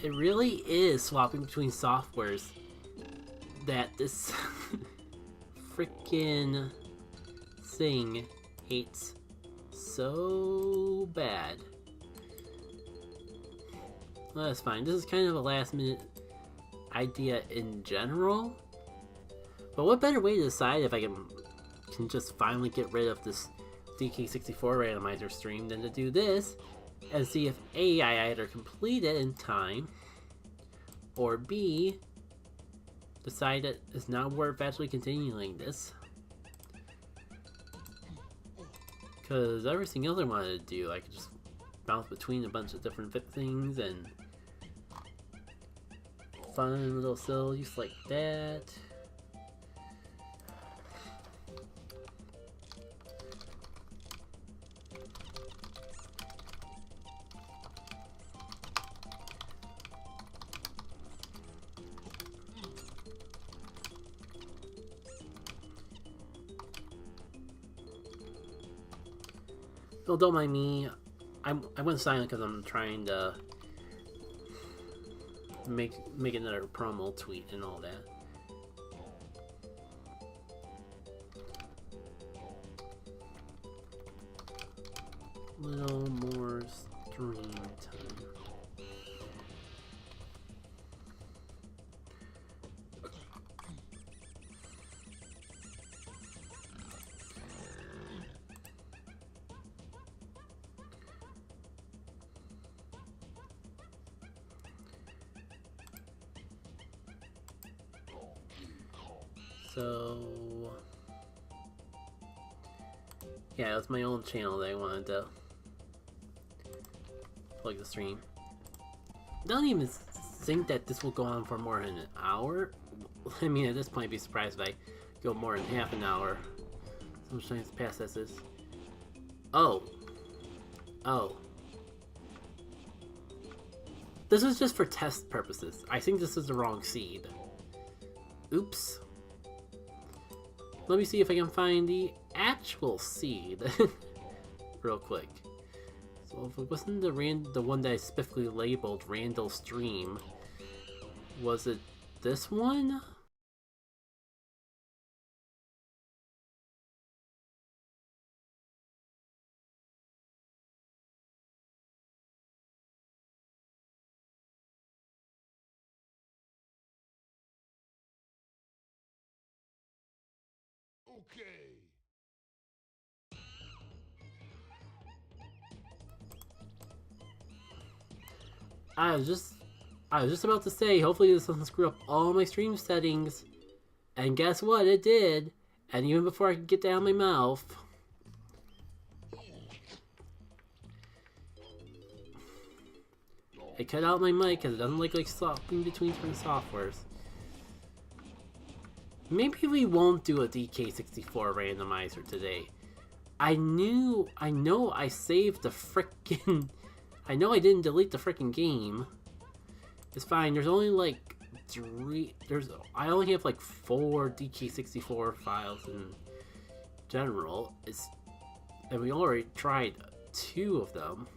It really is swapping between softwares that this freaking thing hates so bad. Well, that's fine. This is kind of a last minute idea in general. But what better way to decide if I can just finally get rid of this DK64 randomizer stream than to do this and see if A, I either complete it in time, or B, decide that it's not worth actually continuing this. Because everything else I wanted to do, I could just bounce between a bunch of different things and fun little sillies like that. Oh, don't mind me. I went silent because I'm trying to make another promo tweet and all that. Little more stream time. So, yeah, it was my own channel that I wanted to plug the stream. Don't even think that this will go on for more than an hour. I mean, at this point, I'd be surprised if I go more than half an hour. So much time has passed as this. Oh. This was just for test purposes. I think this is the wrong seed. Oops. Let me see if I can find the actual seed real quick. So if it wasn't the one that I specifically labeled Randall Stream, was it this one? Okay. I was just about to say, hopefully this doesn't screw up all my stream settings. And guess what? It did. And even before I could get that out of my mouth. I cut out my mic because it doesn't like swapping between different softwares. Maybe we won't do a DK64 randomizer today. I know I saved the frickin'... I know I didn't delete the frickin' game. It's fine, there's only like I only have like 4 DK64 files in general. And we already tried 2 of them.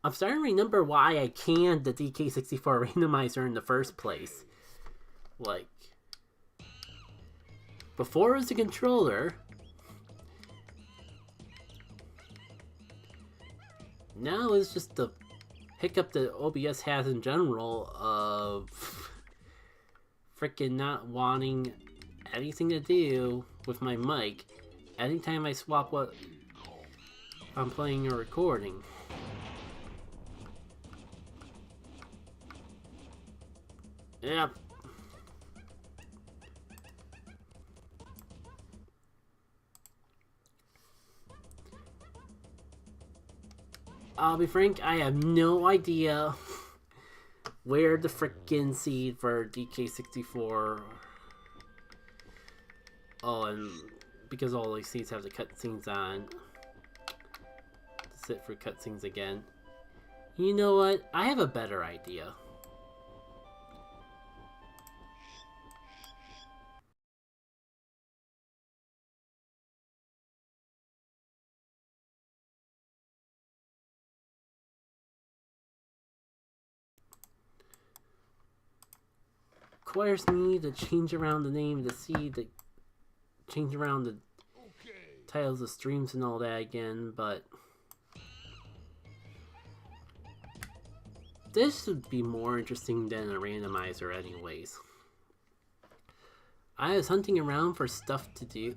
I'm starting to remember why I canned the DK64 randomizer in the first place. Like, before it was a controller, now it's just the hiccup that OBS has in general of freaking not wanting anything to do with my mic anytime I swap what I'm playing or recording. Yep. I'll be frank, I have no idea where the frickin' seed for DK64. Oh, and because all these seeds have the cutscenes on, sit for cutscenes again. You know what? I have a better idea. Requires me to change around the name of the seed, to change around the titles of streams and all that again, but this would be more interesting than a randomizer anyways. I was hunting around for stuff to do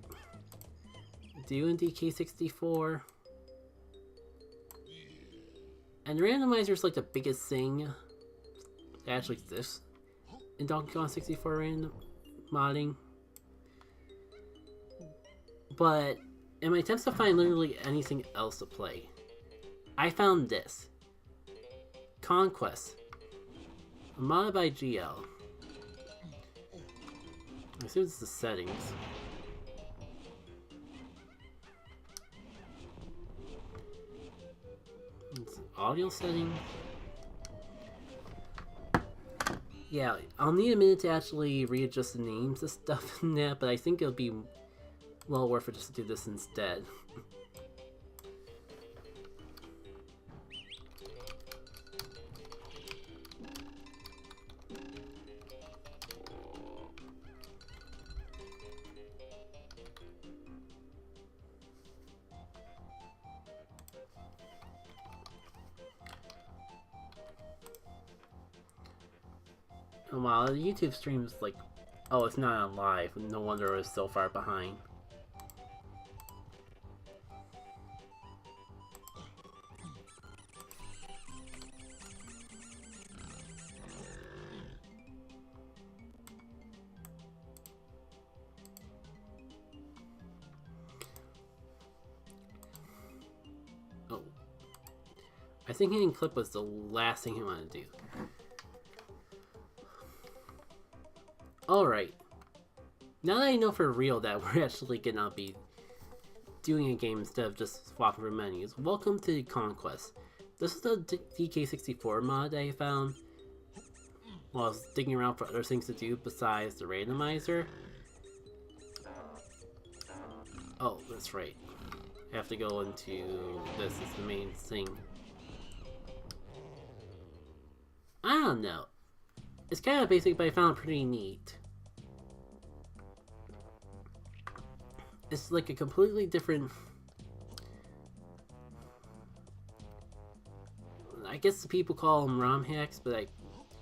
in DK64, and randomizer is like the biggest thing that actually exists in Donkey Kong 64 random modding. But in my attempts to find literally anything else to play, I found this. Conquest. A mod by GL. I assume it's the settings. It's audio settings. Yeah, I'll need a minute to actually readjust the names of stuff in that, but I think it'll be well worth it just to do this instead. Oh, wow, the YouTube stream is like, oh, it's not on live. No wonder it was so far behind. Oh. I think hitting clip was the last thing he wanted to do. Alright, now that I know for real that we're actually gonna be doing a game instead of just swapping for menus, welcome to Conquest. This is the DK64 mod that I found while I was digging around for other things to do besides the randomizer. Oh, that's right. I have to go into this as the main thing. I don't know. It's kind of basic, but I found it pretty neat. It's like a completely different... I guess the people call them ROM hacks, but I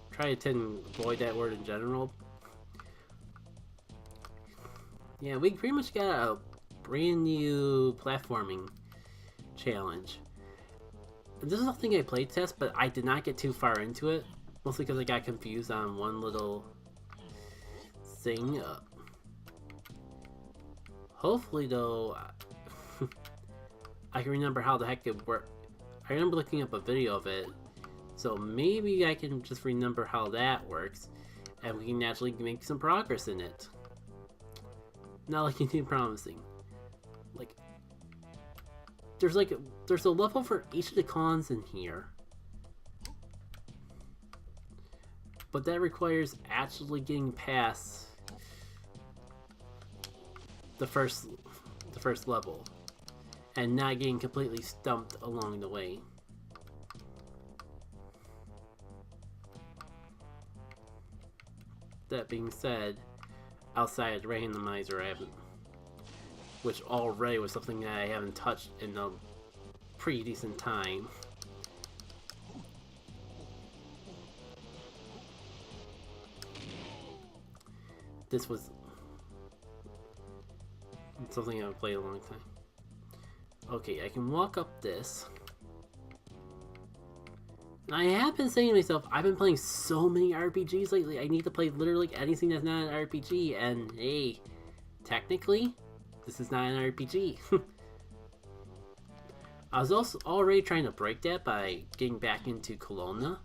try to tend to avoid that word in general. Yeah, we pretty much got a brand new platforming challenge. And this is something I played test, but I did not get too far into it. Mostly because I got confused on one little thing. Hopefully, though, I can remember how the heck it worked. I remember looking up a video of it, so maybe I can just remember how that works, and we can actually make some progress in it. Not like anything promising. Like, there's a level for each of the cons in here. But that requires actually getting past the first level and not getting completely stumped along the way. That being said, outside the randomizer, I haven't, which already was something that I haven't touched in a pretty decent time. This was something I've played a long time. Okay, I can walk up this. I have been saying to myself, I've been playing so many RPGs lately, I need to play literally anything that's not an RPG, and hey, technically, this is not an RPG. I was also already trying to break that by getting back into Colonna.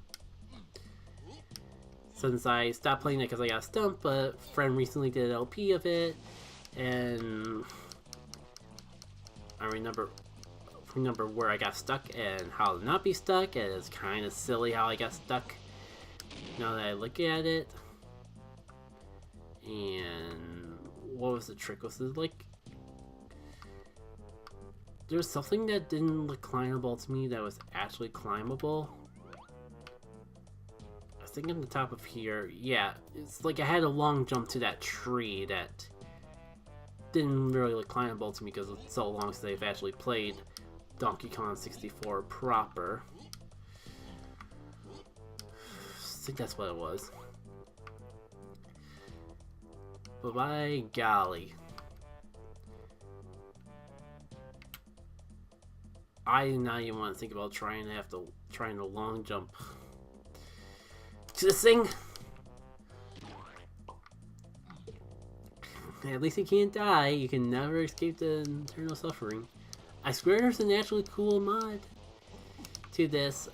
Since I stopped playing it because I got stumped, but a friend recently did an LP of it, and I remember remember where I got stuck and how to not be stuck, and it's kind of silly how I got stuck now that I look at it. And what was the trick? Was it like there was something that didn't look climbable to me that was actually climbable? I think on the top of here, yeah, it's like I had a long jump to that tree that didn't really look climbable to me because it's so long since I've actually played Donkey Kong 64 proper. I think that's what it was. But by golly, I do not even want to think about trying to long jump to this thing. At least you can't die. You can never escape the eternal suffering. I swear there's an actually cool mod to this.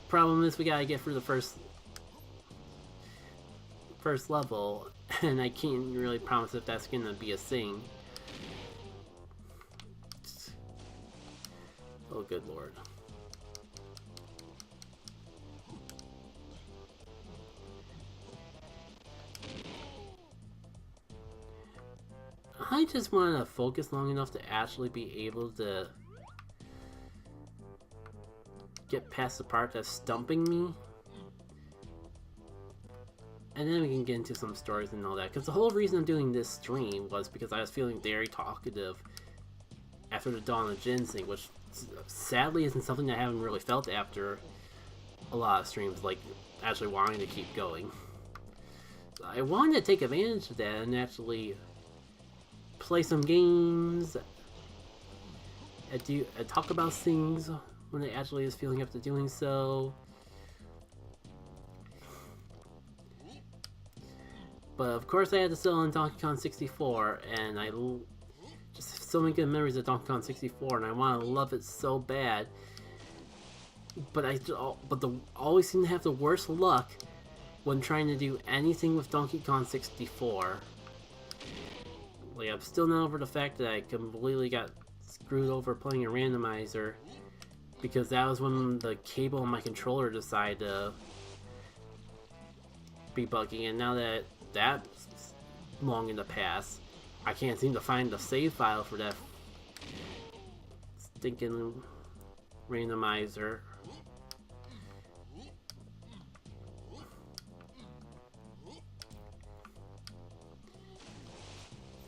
Problem is we gotta get through the first level, and I can't really promise if that's gonna be a thing. Oh good lord. I just want to focus long enough to actually be able to get past the part that's stumping me. And then we can get into some stories and all that. Because the whole reason I'm doing this stream was because I was feeling very talkative after the Dawn of Ginseng, which sadly isn't something I haven't really felt after a lot of streams, like actually wanting to keep going. So I wanted to take advantage of that and actually play some games, and talk about things when it actually is feeling up to doing so. But of course I had to sell on Donkey Kong 64, and I just have so many good memories of Donkey Kong 64, and I want to love it so bad. But always seem to have the worst luck when trying to do anything with Donkey Kong 64. Like, I'm still not over the fact that I completely got screwed over playing a randomizer, because that was when the cable on my controller decided to be buggy, and now that that's long in the past, I can't seem to find the save file for that stinking randomizer.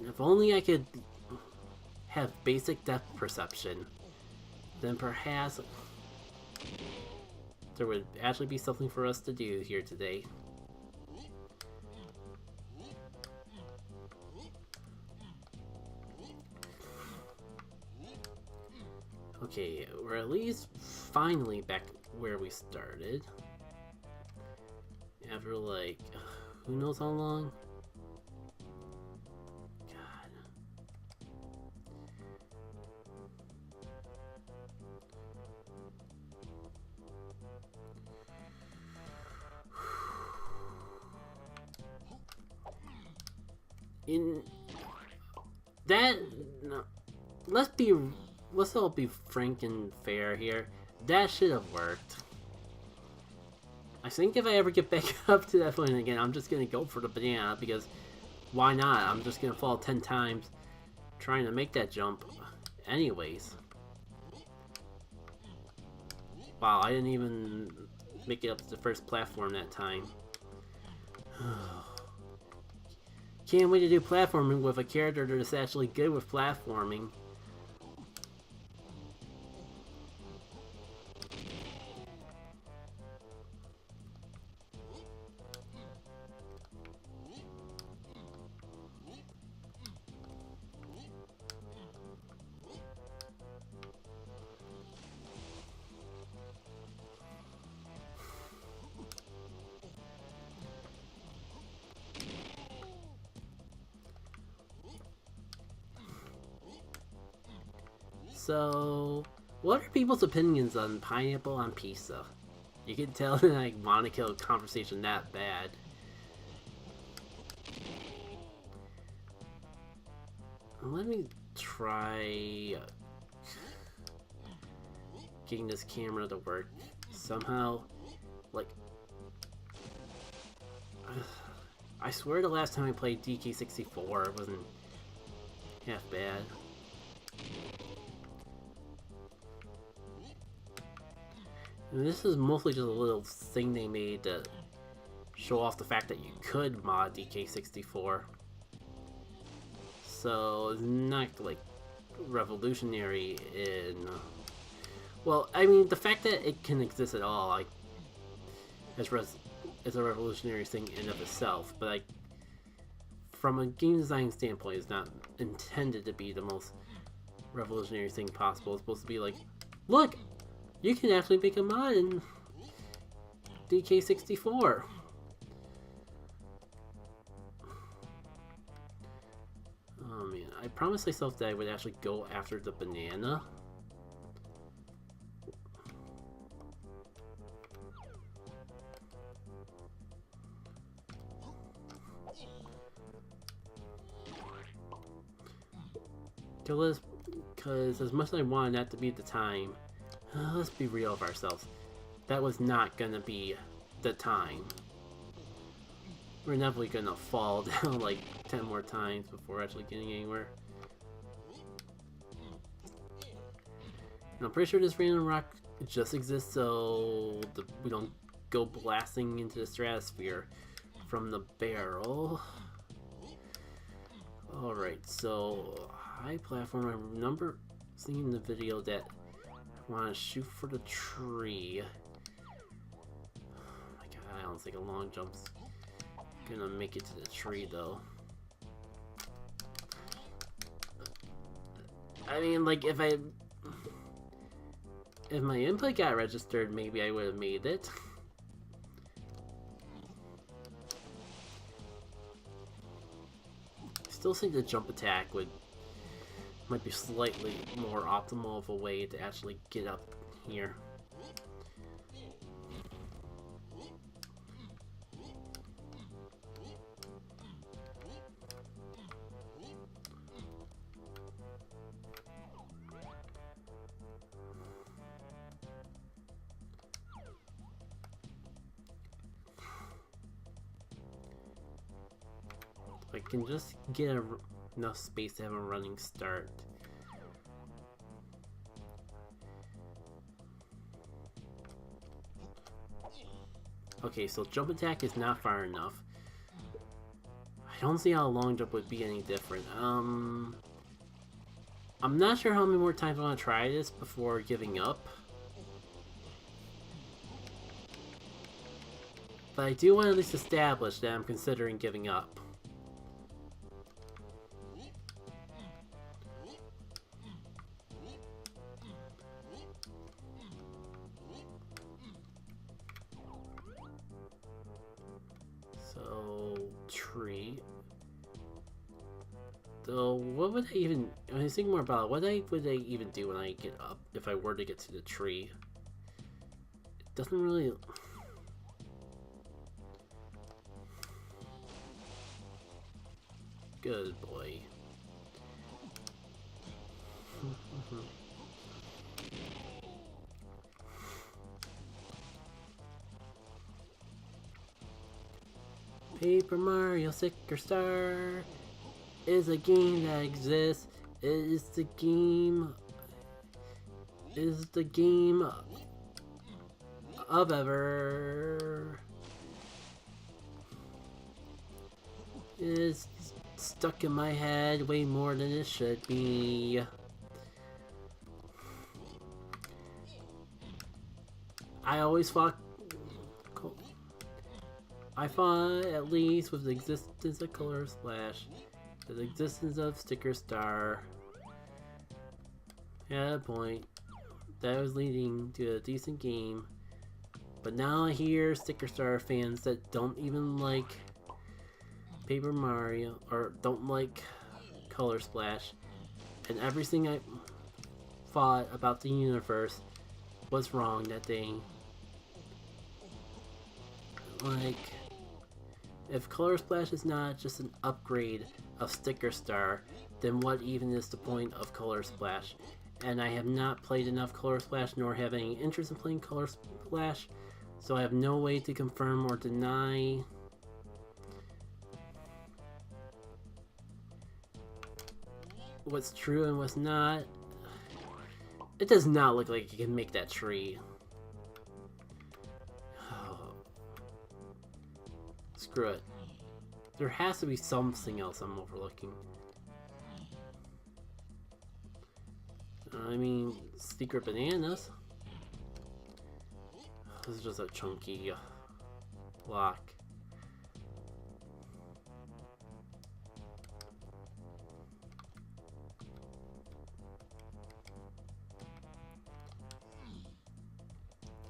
If only I could have basic depth perception, then perhaps there would actually be something for us to do here today. Okay, we're at least finally back where we started. After like, who knows how long? In that, no, let's all be frank and fair here. That should have worked. I think if I ever get back up to that point again, I'm just gonna go for the banana, because why not? I'm just gonna fall 10 times trying to make that jump anyways. Wow, I didn't even make it up to the first platform that time. Can't wait to do platforming with a character that's actually good with platforming. So, what are people's opinions on pineapple on pizza? You can tell that I want to kill a conversation that bad. Let me try getting this camera to work somehow. Like, I swear the last time I played DK64 it wasn't half bad. And this is mostly just a little thing they made to show off the fact that you could mod DK64. So it's not like revolutionary in... Well, I mean, the fact that it can exist at all, like, is a revolutionary thing in of itself, but like, from a game design standpoint, it's not intended to be the most revolutionary thing possible. It's supposed to be like, look, you can actually make a mod in DK64. Oh man, I promised myself that I would actually go after the banana. Because as much as I wanted that to be the time, let's be real with ourselves. That was not gonna be the time. We're definitely gonna fall down like 10 more times before actually getting anywhere. And I'm pretty sure this random rock just exists so we don't go blasting into the stratosphere from the barrel. Alright, so high platform. I remember seeing in the video that I want to shoot for the tree. Oh my god, I don't think a long jump's gonna make it to the tree though. I mean, like, if my input got registered, maybe I would have made it. Still think the jump attack might be slightly more optimal of a way to actually get up here. I can just get enough space to have a running start. Okay, so jump attack is not far enough. I don't see how a long jump would be any different. I'm not sure how many more times I want to try this before giving up. But I do want to at least establish that I'm considering giving up. So, tree. So, what would I even... When I think more about it, what would I even do when I get up, if I were to get to the tree? It doesn't really... Good boy. Paper Mario Sticker Star is a game that exists. It is the game of ever. It is stuck in my head way more than it should be. I always thought at least with the existence of Color Splash, the existence of Sticker Star, had a point that was leading to a decent game. But now I hear Sticker Star fans that don't even like Paper Mario, or don't like Color Splash, and everything I thought about the universe was wrong that day. Like, if Color Splash is not just an upgrade of Sticker Star, then what even is the point of Color Splash? And I have not played enough Color Splash, nor have any interest in playing Color Splash, so I have no way to confirm or deny what's true and what's not. It does not look like you can make that tree. Oh. Screw it. There has to be something else I'm overlooking. I mean, secret bananas. This is just a chunky block.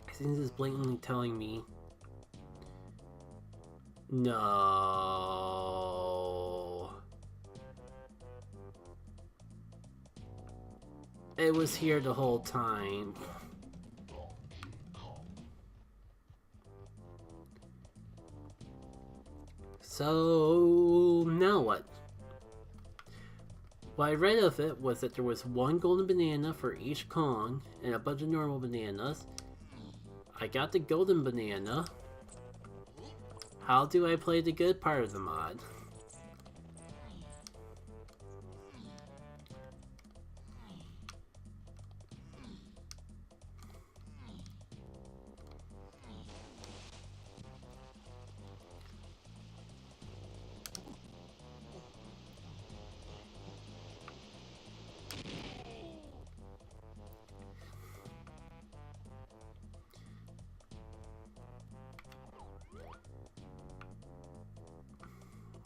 I think this is blatantly telling me no. It was here the whole time. So now what? What I read of it was that there was one golden banana for each Kong and a bunch of normal bananas. I got the golden banana. How do I play the good part of the mod?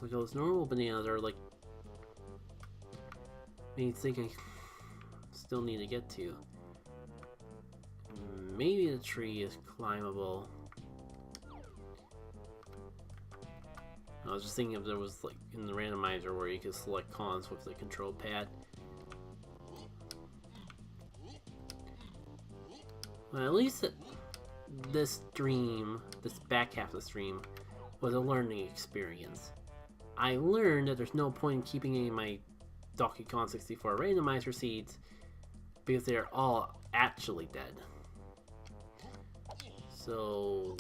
Like those normal bananas are like main thing I still need to get to. Maybe the tree is climbable. I was just thinking if there was like in the randomizer where you could select cons with the control pad. Well, at least this stream, this back half of the stream, was a learning experience. I learned that there's no point in keeping any of my Donkey Kong 64 randomizer seeds because they're all actually dead. So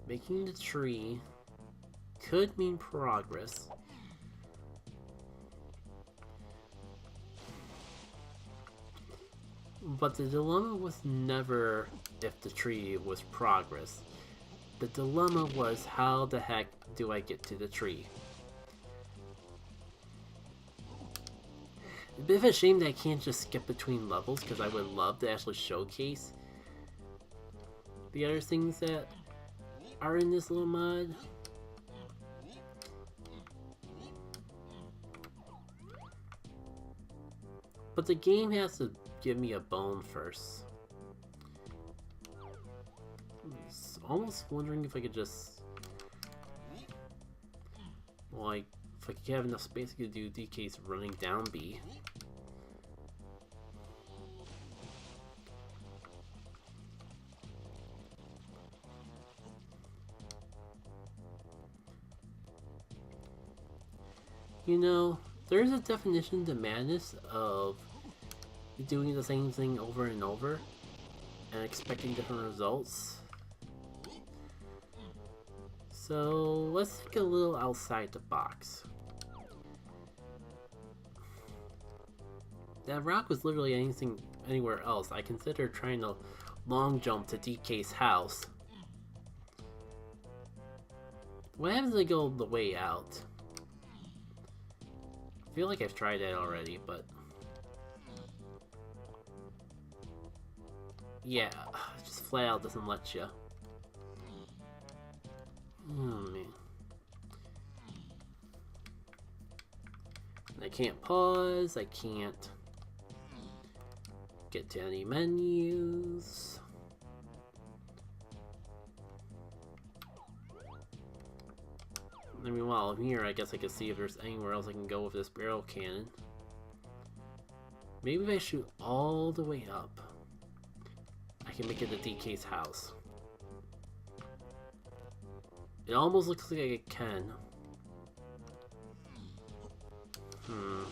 making the tree could mean progress. But the dilemma was never if the tree was progress. The dilemma was how the heck do I get to the tree? A bit of a shame that I can't just skip between levels because I would love to actually showcase the other things that are in this little mod. But the game has to give me a bone first. Almost wondering if I could just, like, if I could have enough space to do DK's running down B. You know, there's a definition to madness of doing the same thing over and over and expecting different results. So let's think a little outside the box. That rock was literally anywhere else. I considered trying to long jump to DK's house. What happens if I go the way out? I feel like I've tried that already, but yeah, just flat out doesn't let you. Oh man. I can't pause, I can't get to any menus. I mean, while I'm here, I guess I could see if there's anywhere else I can go with this barrel cannon. Maybe if I shoot all the way up, I can make it to DK's house. It almost looks like I can. Hmm.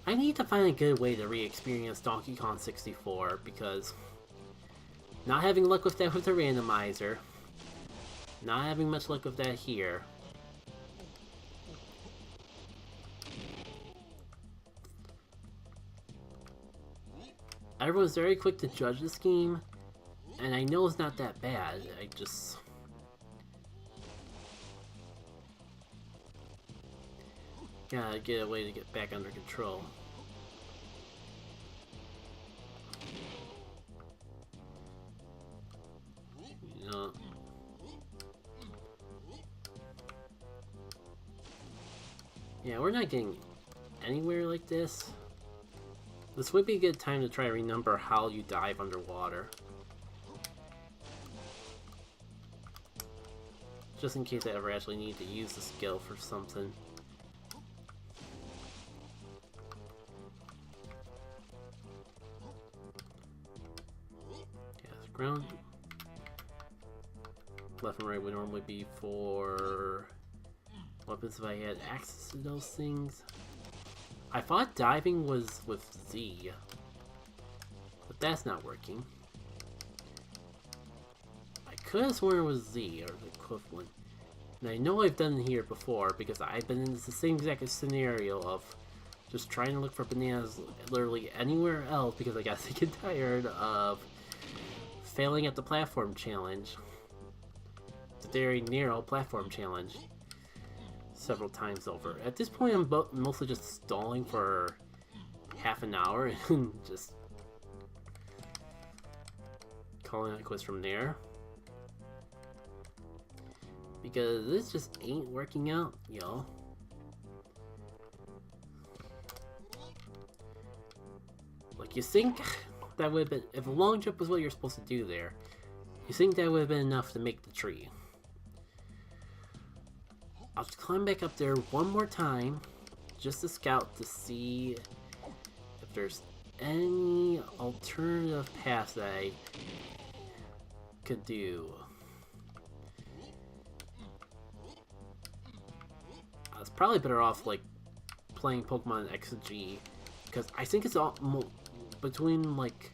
I need to find a good way to re-experience Donkey Kong 64 because not having luck with that with the randomizer, not having much luck with that here. Everyone's very quick to judge this game, and I know it's not that bad. I just... gotta get a way to get back under control. You know... yeah, we're not getting anywhere like this. This would be a good time to try to remember how you dive underwater. Just in case I ever actually need to use the skill for something. Yeah, ground. Left and right would normally be for weapons if I had access to those things. I thought diving was with Z, but that's not working. I could have sworn it was Z, or the equivalent. And I know I've done it here before, because I've been in the same exact scenario of just trying to look for bananas literally anywhere else, because I got sick and tired of failing at the platform challenge. The very narrow platform challenge. Several times over. At this point, I'm mostly just stalling for half an hour and just calling it quits from there. Because this just ain't working out, yo. Like, you think that would have been, if a long jump was what you're supposed to do there, you think that would have been enough to make the tree. I'll just climb back up there one more time, just to scout to see if there's any alternative paths that I could do. I was probably better off, like, playing Pokemon XG, because I think it's all between, like,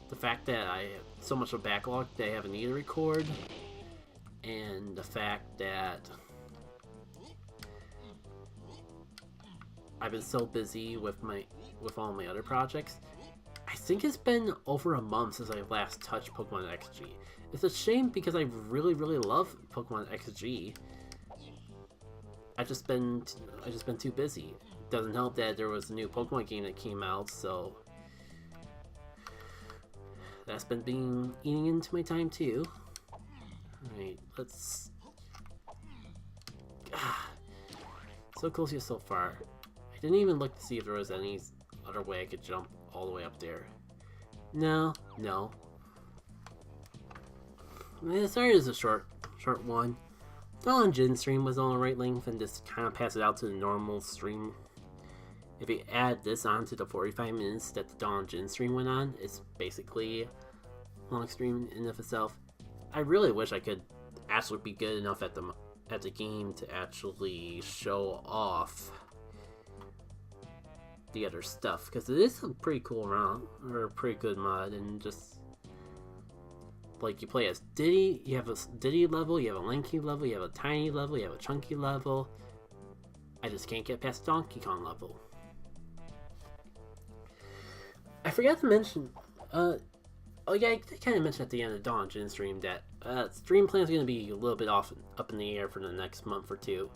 the fact that I have so much of a backlog that I haven't needed to record, and the fact that I've been so busy with all my other projects. I think it's been over a month since I last touched Pokemon XG. It's a shame because I really love Pokemon XG. I've just been too busy. Doesn't help that there was a new Pokemon game that came out, so that's been eating into my time too. Alright, let's... so close yet so far. I didn't even look to see if there was any other way I could jump all the way up there. No. Sorry, it's a short one. Dawn Jin stream was on the right length and just kind of pass it out to the normal stream. If you add this onto the 45 minutes that the Dawn Jin stream went on, it's basically a long stream in of itself. I really wish I could actually be good enough at the game to actually show off the other stuff, because it is a pretty cool round, or a pretty good mod, and just like you play as Diddy, you have a Diddy level, you have a Lanky level, you have a Tiny level, you have a Chunky level. I just can't get past Donkey Kong level. I forgot to mention, oh yeah, I kind of mentioned at the end of the Dawn Jin stream that stream plan is going to be a little bit up in the air for the next month or two.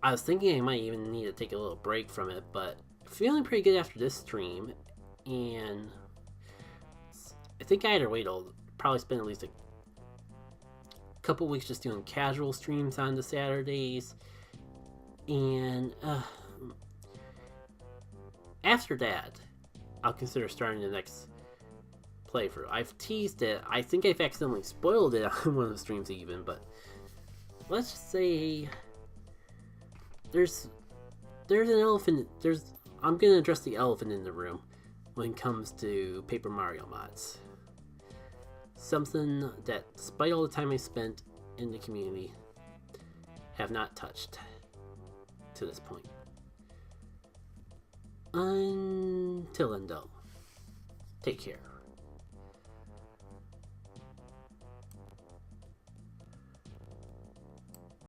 I was thinking I might even need to take a little break from it, but feeling pretty good after this stream, and I think either way I'll probably spend at least a couple weeks just doing casual streams on the Saturdays, and after that I'll consider starting the next playthrough. I've teased it. I think I've accidentally spoiled it on one of the streams even, but let's just say there's there's an elephant. I'm gonna address the elephant in the room when it comes to Paper Mario mods. Something that, despite all the time I spent in the community, have not touched to this point. Until then, though, take care.